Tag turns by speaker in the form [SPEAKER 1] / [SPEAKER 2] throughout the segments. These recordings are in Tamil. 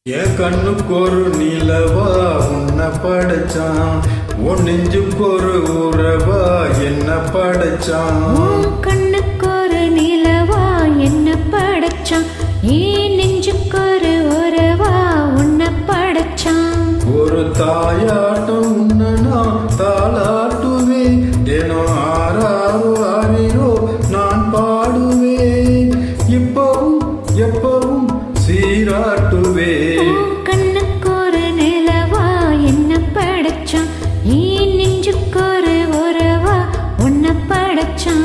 [SPEAKER 1] என் கண்ணுக்கு ஒரு நிலவா உன்னை படைச்சான், உன் நெஞ்சுக்கு ஒரு உறவா என்ன படைச்சான்.
[SPEAKER 2] கண்ணுக்கு ஒரு நிலவா என்ன படைச்சான், ஏன் நெஞ்சுக்கு ஒரு உறவா உன்னை படைச்சான்.
[SPEAKER 1] ஒரு தாயாட்டம் உன்னை நான் தாளாட்டுவேன், தினம் ஆறாரோ ஆறிரோ நான் பாடுவேன், இப்பவும் எப்பவும் சீராட்டுவேன்.
[SPEAKER 2] கண்ணுக்கு ஒரு நிலவா என்ன படைச்சான், ஏன் நெஞ்சுக்கு ஒரு உறவா உன்னை படைச்சான்.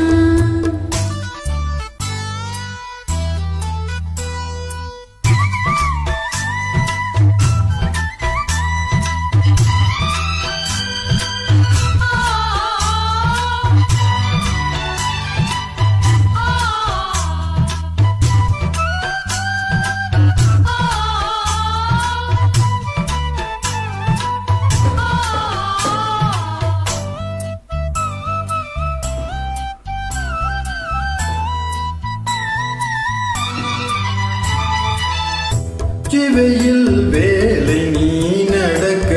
[SPEAKER 1] வெயில் வேலை நீ நடக்க,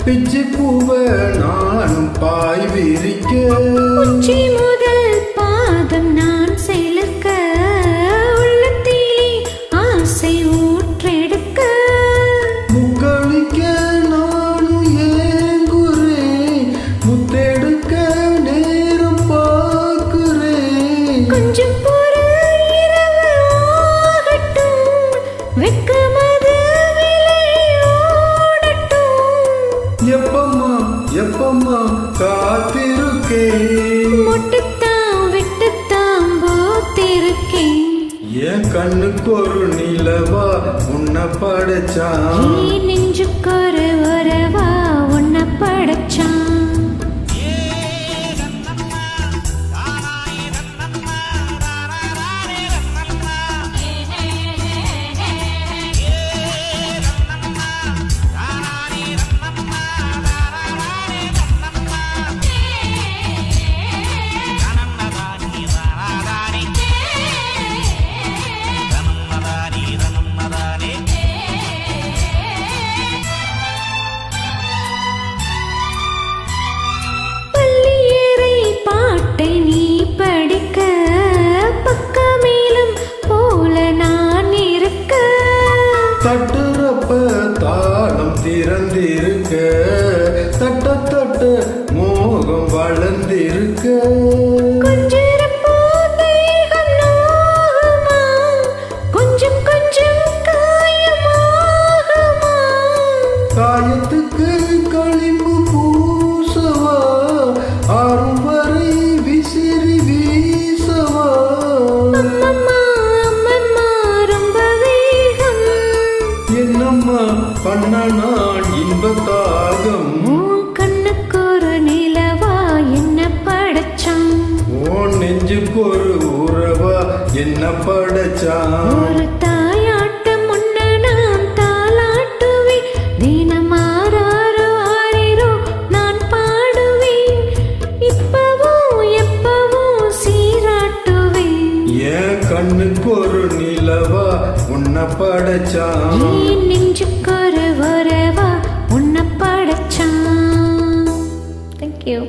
[SPEAKER 1] பிச்சு பூவ நானும் பாய் விரிக்க,
[SPEAKER 2] உச்சி முதல் பாதம் நான் செலுக்க, உள்ளத்திலே ஆசை ஊற்றெடுக்க,
[SPEAKER 1] முக்களிக்க நானும் ஏங்குறேன், முத்தெடுக்க நேரம் பார்க்கிறேன்.
[SPEAKER 2] கொஞ்சம்
[SPEAKER 1] எப்பம்மா எப்பம்மா காத்திருக்கேன்,
[SPEAKER 2] மொட்டுத்தான் விட்டுத்தான் போத்திருக்கேன்.
[SPEAKER 1] என் கண்ணுக்கு ஒரு நிலவா உன்னை படைச்சான்,
[SPEAKER 2] நெஞ்சுக்கு ஒரு உறவா உன்னை படைச்சான்.
[SPEAKER 1] தட்டுறப்ப தாளம் திறந்திருக்க, தட்ட தட்ட மோகம் வளர்ந்திருக்க,
[SPEAKER 2] கொஞ்சம் கொஞ்சம்
[SPEAKER 1] காயத்துக்கு களிம்பு பூசவா, ஆறும் வரை விசிறி வீசவா. என்னம்மா பண்ண நான் இன்பத்தாகம்,
[SPEAKER 2] கண்ணுக்கு ஒரு நிலவா என்ன படைச்சான்,
[SPEAKER 1] உன் நெஞ்சுக்கு ஒரு உறவா என்ன படைச்சான்.
[SPEAKER 2] ஒரு தாயாட்டம் முன்ன நான் தாளாட்டுவேன், தினம் ஆறாரோ ஆறிரோ நான் பாடுவேன், இப்பவும் எப்பவும் சீராட்டுவேன்.
[SPEAKER 1] என் கண்ணுக்கு ஒரு நிலவா உன்னை படைச்சான்,
[SPEAKER 2] நெஞ்சுக்கு ஒரு உறவா உன்னை படைச்சான். Thank you.